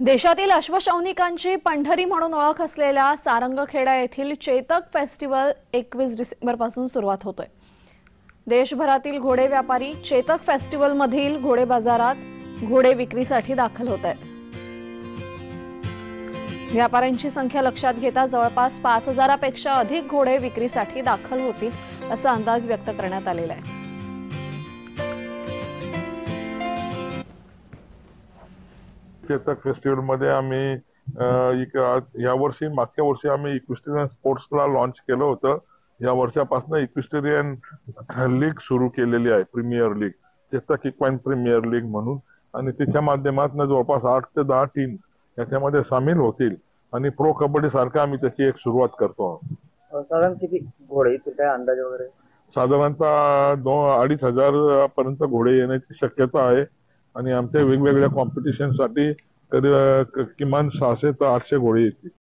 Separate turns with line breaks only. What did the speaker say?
देशातील अश्वशौनिकांची पंढरी म्हणून ओळख असलेल्या सारंगखेडा येथील चेतक फेस्टिवल 21 डिसेंबरपासून सुरुवात होतोय। देशभरातील घोडे व्यापारी चेतक फेस्टिवल मधील घोडे बाजारात घोडे विक्रीसाठी दाखल होत आहेत। व्यापाऱ्यांची संख्या लक्षात घेता जवळपास 5000 पेक्षा अधिक घोडे विक्रीसाठी दाखल होतील असा अंदाज व्यक्त करण्यात आलेला आहे।
चेतक फेस्टिवल मध्ये आम्ही या वर्षी मागच्या वर्षी आम्ही इक्विस्टेरियन स्पोर्ट्सला लॉन्च केलं होतं। या वर्षापासून इक्विस्टेरियन लीग सुरू केलेली आहे, premier league, Chetak equine premier league म्हणून, आणि त्याच्या माध्यमातून जवळपास 8 ते 10 टीम्स याच्यामध्ये सामील होतील आणि प्रो कबड्डी सारखं आम्ही त्याची एक सुरुवात करतो।
साधारण किती घोडे काय अंदाज वगैरे?
साधारणतः 2-2.5 पर्यंत घोडे येण्याची शक्यता आहे आणि आमच्या वेगवेगळ्या कॉम्पिटिशन साठी किमान 600 ते 800 घोडे येतील।